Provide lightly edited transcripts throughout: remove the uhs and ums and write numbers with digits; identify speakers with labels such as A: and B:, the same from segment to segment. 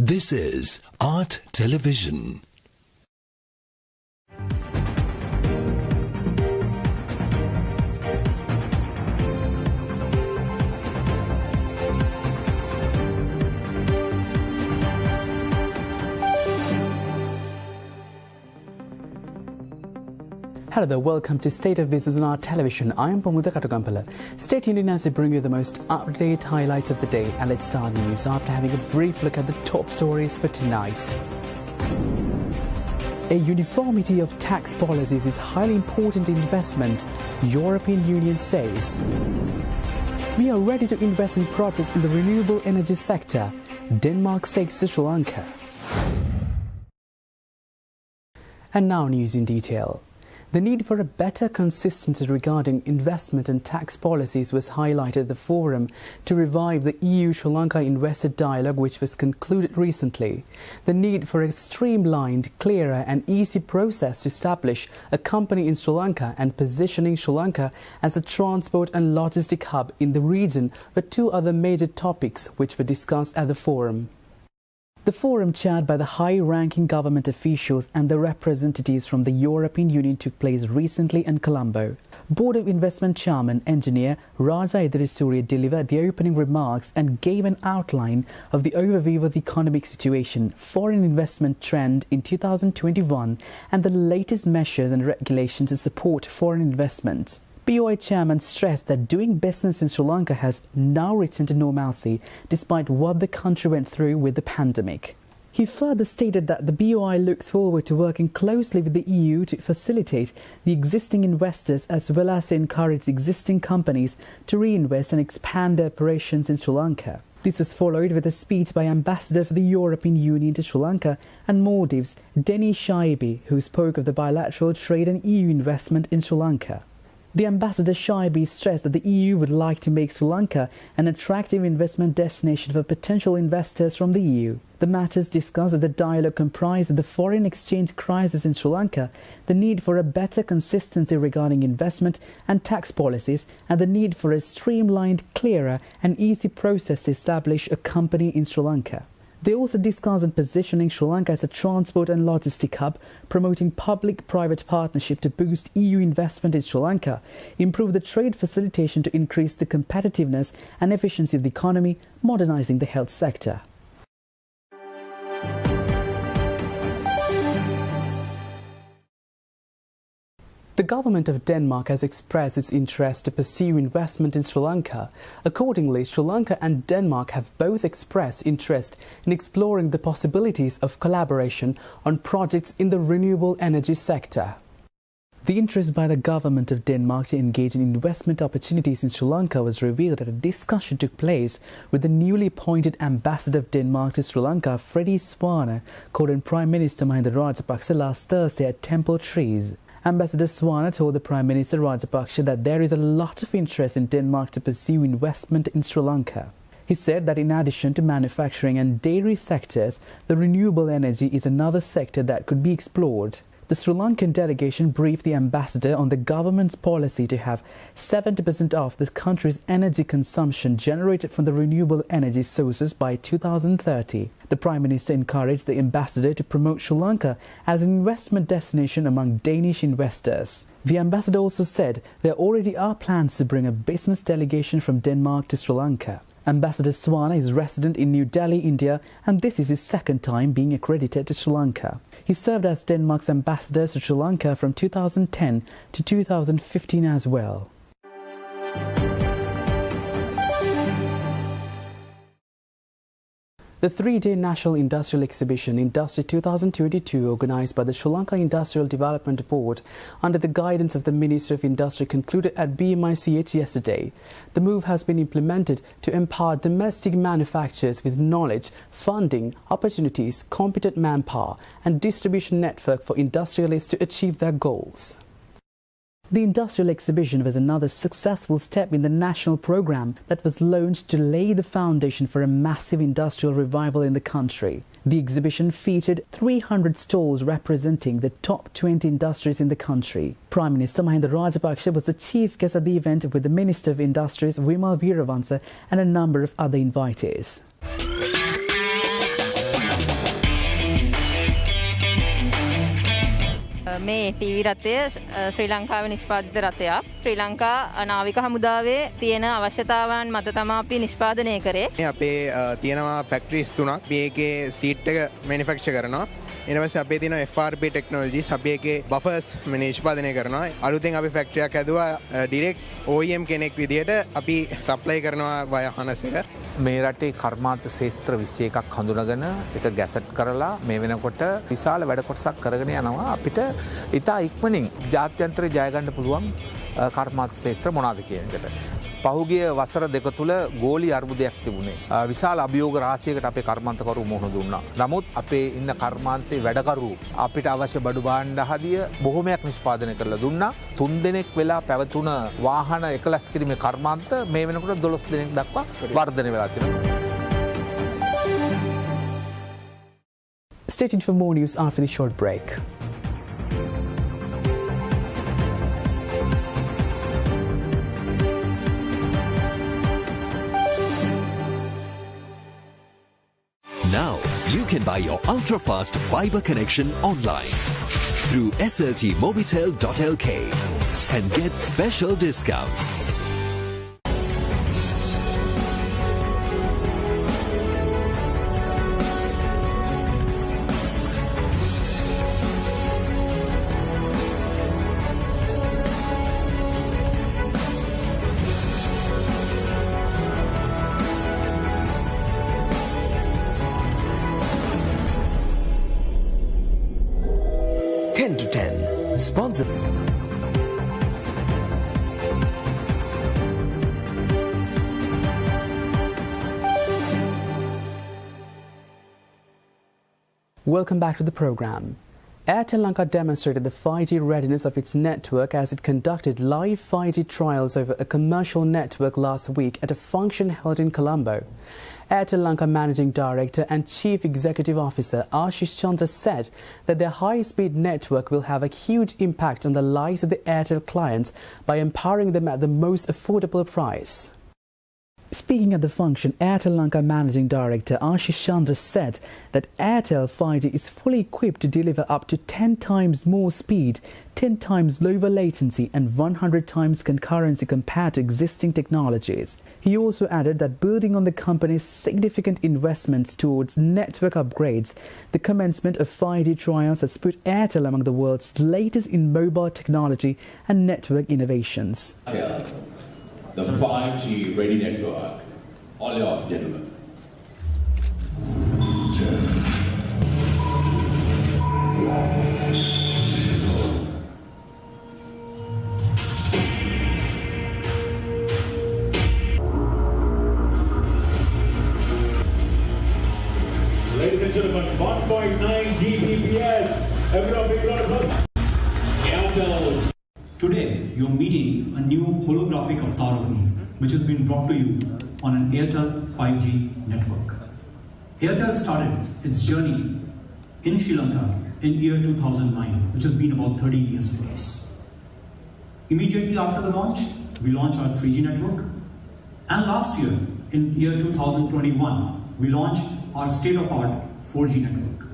A: This is Art Television.
B: Hello there, welcome to State of Business on Art Television. I am Pamudha Kattukampala. Stay tuned in as we bring you the most up-to-date highlights of the day, and let's start the news after having a brief look at the top stories for tonight. A uniformity of tax policies is highly important in investment, European Union says. We are ready to invest in projects in the renewable energy sector, Denmark says to Sri Lanka. And now news in detail. The need for a better consistency regarding investment and tax policies was highlighted at the forum to revive the EU-Sri Lanka investor dialogue, which was concluded recently. The need for a streamlined, clearer and easy process to establish a company in Sri Lanka and positioning Sri Lanka as a transport and logistic hub in the region were two other major topics which were discussed at the forum. The forum, chaired by the high-ranking government officials and the representatives from the European Union, took place recently in Colombo. Board of Investment Chairman Engineer Raja Idirisuri delivered the opening remarks and gave an outline of the overview of the economic situation, foreign investment trend in 2021 and the latest measures and regulations to support foreign investment. BOI chairman stressed that doing business in Sri Lanka has now returned to normalcy despite what the country went through with the pandemic. He further stated that the BOI looks forward to working closely with the EU to facilitate the existing investors as well as to encourage existing companies to reinvest and expand their operations in Sri Lanka. This was followed with a speech by Ambassador for the European Union to Sri Lanka and Maldives, Denny Shaibi, who spoke of the bilateral trade and EU investment in Sri Lanka. The Ambassador Shaibi stressed that the EU would like to make Sri Lanka an attractive investment destination for potential investors from the EU. The matters discussed at the dialogue comprised the foreign exchange crisis in Sri Lanka, the need for a better consistency regarding investment and tax policies, and the need for a streamlined, clearer and easy process to establish a company in Sri Lanka. They also discussed positioning Sri Lanka as a transport and logistic hub, promoting public-private partnership to boost EU investment in Sri Lanka, improve the trade facilitation to increase the competitiveness and efficiency of the economy, modernizing the health sector. The government of Denmark has expressed its interest to pursue investment in Sri Lanka. Accordingly, Sri Lanka and Denmark have both expressed interest in exploring the possibilities of collaboration on projects in the renewable energy sector. The interest by the government of Denmark to engage in investment opportunities in Sri Lanka was revealed at a discussion took place with the newly appointed Ambassador of Denmark to Sri Lanka, Freddie Swana, called on Prime Minister Mahinda Rajapaksa last Thursday at Temple Trees. Ambassador Swana told the Prime Minister Rajapaksa that there is a lot of interest in Denmark to pursue investment in Sri Lanka. He said that in addition to manufacturing and dairy sectors, the renewable energy is another sector that could be explored. The Sri Lankan delegation briefed the ambassador on the government's policy to have 70% of the country's energy consumption generated from the renewable energy sources by 2030. The Prime Minister encouraged the ambassador to promote Sri Lanka as an investment destination among Danish investors. The ambassador also said there already are plans to bring a business delegation from Denmark to Sri Lanka. Ambassador Swana is resident in New Delhi, India, and this is his second time being accredited to Sri Lanka. He served as Denmark's ambassador to Sri Lanka from 2010 to 2015 as well. The three-day National Industrial Exhibition Industry 2022, organised by the Sri Lanka Industrial Development Board under the guidance of the Minister of Industry, concluded at BMICH yesterday. The move has been implemented to empower domestic manufacturers with knowledge, funding, opportunities, competent manpower and distribution network for industrialists to achieve their goals. The industrial exhibition was another successful step in the national program that was launched to lay the foundation for a massive industrial revival in the country. The exhibition featured 300 stalls representing the top 20 industries in the country. Prime Minister Mahinda Rajapaksa was the chief guest at the event with the Minister of Industries Vimal Veeravansa and a number of other invitees.
C: මේ TV රථය ශ්‍රී ලංකාවේ නිෂ්පාදිත රථයක්. ශ්‍රී ලංකා නාවික හමුදාවේ තියෙන අවශ්‍යතාවන් මත තමයි අපි නිෂ්පාදනය කරේ.
D: අපේ තියෙනවා ෆැක්ටරිස් 3ක්. අපි ඒකේ සීට් එක මැනුෆැක්චර් කරනවා. ඊට පස්සේ අපේ තියෙන FRP ටෙක්නොලොජිස් අපි ඒකේ බෆර්ස් නිෂ්පාදනය කරනවා. අලුතෙන් අපි ෆැක්ටරියක් හැදුවා ඩිරෙක්ට් OEM කෙනෙක් විදියට අපි සප්ලයි කරනවා වය හනස් එක.
E: මේ රටේ කර්මාන්ත ශේත්‍ර 21ක් හඳුනගෙන ඒක ගැසට් කරලා මේ වෙනකොට විශාල වැඩ කොටසක් කරගෙන යනවා. අපිට ඉතා ඉක්මනින් ජාත්‍යන්තරේ ජය ගන්න පුළුවන් කර්මාන්ත ශේත්‍ර මොනවාද කියන එකට. පහුගිය වසර දෙක තුල ගෝලී අර්බුදයක් තිබුණේ. විශාල අභියෝග රාශියකට අපේ කර්මාන්තකරු මුහුණ දුන්නා. නමුත් අපේ ඉන්න කර්මාන්තේ වැඩකරු අපිට අවශ්‍ය බඩු භාණ්ඩ හදිය බොහොමයක් නිෂ්පාදනය කරලා දුන්නා. 3 දෙනෙක් වෙලා පැවතුන වාහන එකලස් කිරීමේ කර්මාන්ත මේ වෙනකොට 12 දෙනෙක් දක්වා වර්ධනය වෙලා තියෙනවා.
B: Stay tuned for more news after the short break.
A: Now you can buy your ultra-fast fiber connection online through sltmobitel.lk and get special discounts. Sponsor.
B: Welcome back to the program. Airtel Lanka demonstrated the 5G readiness of its network as it conducted live 5G trials over a commercial network last week at a function held in Colombo. Airtel Lanka Managing Director and Chief Executive Officer Ashish Chandra said that their high-speed network will have a huge impact on the lives of the Airtel clients by empowering them at the most affordable price. Speaking at the function, Airtel Lanka Managing Director Ashish Chandra said that Airtel 5G is fully equipped to deliver up to 10 times more speed, 10 times lower latency and 100 times concurrency compared to existing technologies. He also added that building on the company's significant investments towards network upgrades, the commencement of 5G trials has put Airtel among the world's latest in mobile technology and network innovations.
F: The 5G ready network. All yours, gentlemen. Ladies and gentlemen, 1.9 Gbps. Everyone, big round of applause. Airtel.
G: Today, you're meeting a new holographic avatar of me, which has been brought to you on an Airtel 5G network. Airtel started its journey in Sri Lanka in year 2009, which has been about 13 years for us. Immediately after the launch, we launched our 3G network. And last year, in year 2021, we launched our state-of-art 4G network.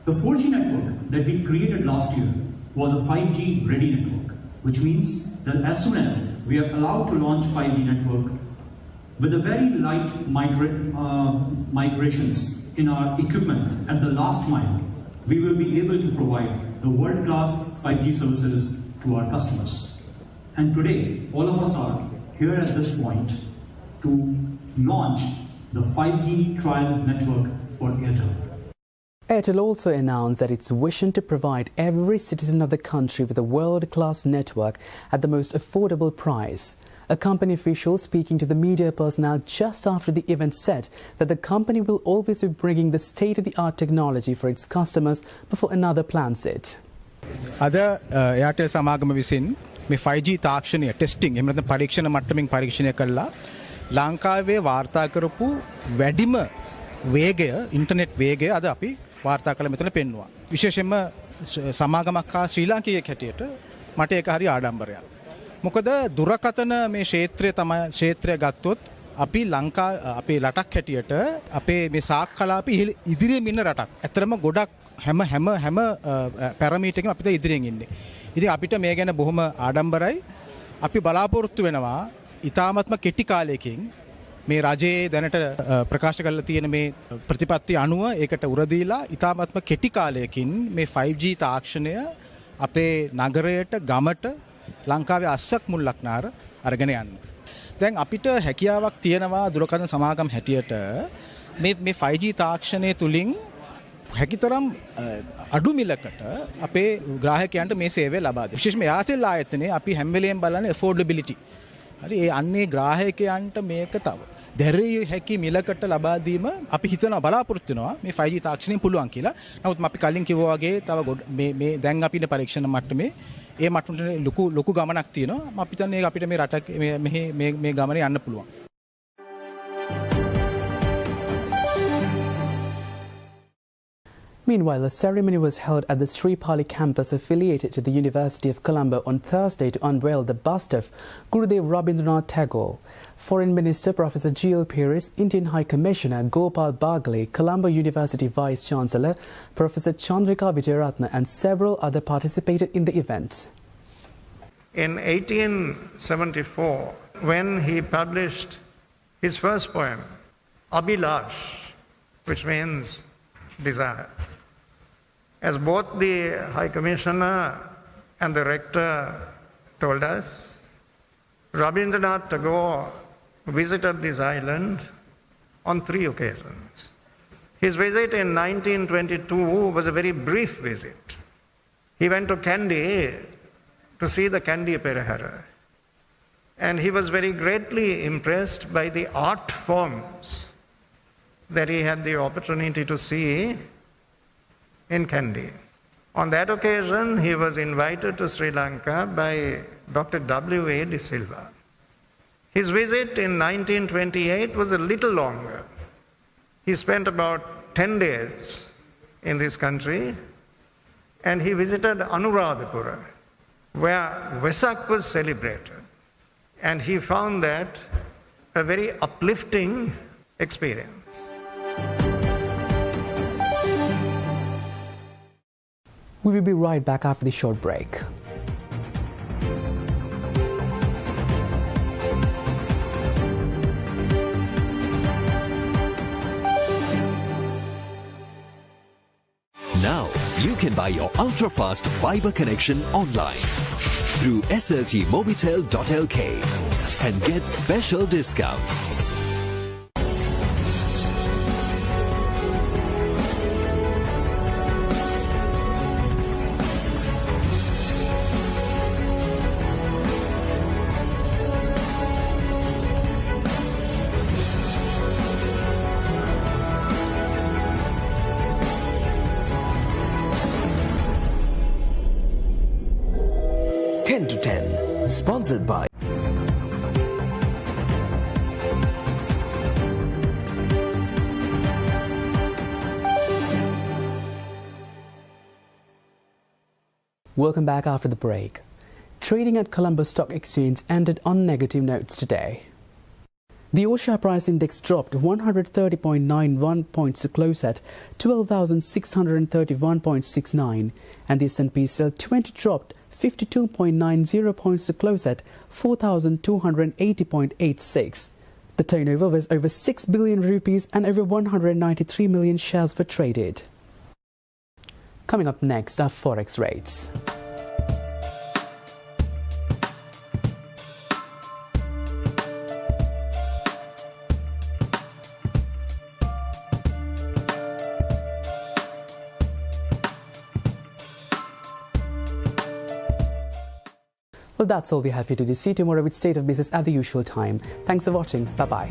G: The 4G network that we created last year was a 5G ready network, which means that as soon as we are allowed to launch 5G network with a very light migrations in our equipment at the last mile, we will be able to provide the world-class 5G services to our customers. And today, all of us are here at this point to launch the 5G trial network for Airtel.
B: Airtel also announced that its vision to provide every citizen of the country with a world-class network at the most affordable price. A company official speaking to the media personnel just after the event said that the company will always be bringing the state-of-the-art technology for its customers before another plans it.
H: Ada Airtel සමාගම විසින් මේ 5G තාක්ෂණය testing එහෙම නැත්නම් පරීක්ෂණ මට්ටමින් පරීක්ෂණය කළා. ලංකාවේ වාර්තා කරපු වැඩිම වේගය ඉන්ටර්නෙට් වේගය අද අපි වාර්තා කළ මෙතන පෙන්වුවා. විශේෂයෙන්ම සමාගමක් හා ශ්‍රී ලාංකිකයෙක් හැටියට මට ඒක හරි ආඩම්බරයක්. මොකද දුරකථන මේ ක්ෂේත්‍රය ගත්තොත් අපි අපේ රටක් හැටියට අපේ මේ සාක් කලාපේ ඉදිරියෙන් ඉන්න රටක්. ඇත්තටම ගොඩක් හැම පැරමීටර් එකම අපිට ඉදිරියෙන් ඉන්නේ. ඉතින් අපිට මේ ගැන බොහොම ආඩම්බරයි. අපි බලාපොරොත්තු වෙනවා ඉතාමත්ම කෙටි කාලයකින් මේ රජයේ දැනට ප්‍රකාශ කරලා තියෙන මේ ප්‍රතිපත්ති අනුව ඒකට උරදීලා ඉතාමත්ම කෙටි කාලයකින් මේ 5G තාක්ෂණය අපේ නගරයට ගමට ලංකාවේ අස්සක් මුල්ලක් නාර අරගෙන යන්න. දැන් අපිට හැකියාවක් තියෙනවා දුරකථන සමාගම් හැටියට මේ 5G තාක්ෂණය තුලින් හැකිතරම් අඩු මිලකට අපේ ග්‍රාහකයන්ට මේ සේවය ලබා දෙනවා. විශේෂයෙන්ම යාසෙල් ආයතනයේ අපි හැම වෙලෙම බලන්නේ affordability. හරි ඒ අන්නේ ග්‍රාහකයන්ට මේක තව දැරිය හැකි මිලකට ලබා දීම අපි හිතනවා බලාපොරොත්තු වෙනවා මේ 5G තාක්ෂණයෙන් පුළුවන් කියලා. නමුත් අපි කලින් කිව්වා වගේ තව මේ දැන් අපි ඉන්න පරීක්ෂණ මට්ටමේ ඒ මට්ටමට ලොකු ගමනක් තියෙනවා. අපි හිතන්නේ අපිට මේ රට මේ ගමනේ යන්න පුළුවන්.
B: Meanwhile, a ceremony was held at the Sri Pali campus affiliated to the University of Colombo on Thursday to unveil the bust of Gurudev Rabindranath Tagore. Foreign Minister Professor G.L. Peiris, Indian High Commissioner Gopal Bagle, Colombo University Vice Chancellor Professor Chandrika Vijayaratna and several others participated in the event.
I: In 1874, when he published his first poem, Abhilash, which means desire, as both the High Commissioner and the Rector told us, Rabindranath Tagore visited this island on 3 occasions. His visit in 1922 was a very brief visit. He went to Kandy to see the Kandy Perahara. And he was very greatly impressed by the art forms that he had the opportunity to see in Kandy. On that occasion, he was invited to Sri Lanka by Dr. W.A. De Silva. His visit in 1928 was a little longer. He spent about 10 days in this country, and he visited Anuradhapura, where Vesak was celebrated. And he found that a very uplifting experience.
B: We will be right back after the short break.
A: Now you can buy your ultra-fast fiber connection online through sltmobitel.lk and get special discounts.
J: Sponsored by
B: Welcome back after the break. Trading at Colombo Stock Exchange ended on negative notes today. The Osha price index dropped 130.91 points to close at 12,631.69 and the S&P SEL 20 dropped 52.90 points to close at 4,280.86. The turnover was over 6 billion rupees and over 193 million shares were traded. Coming up next are forex rates. Well, that's all we have here today. See you tomorrow with State of Business at the usual time. Thanks for watching. Bye-bye.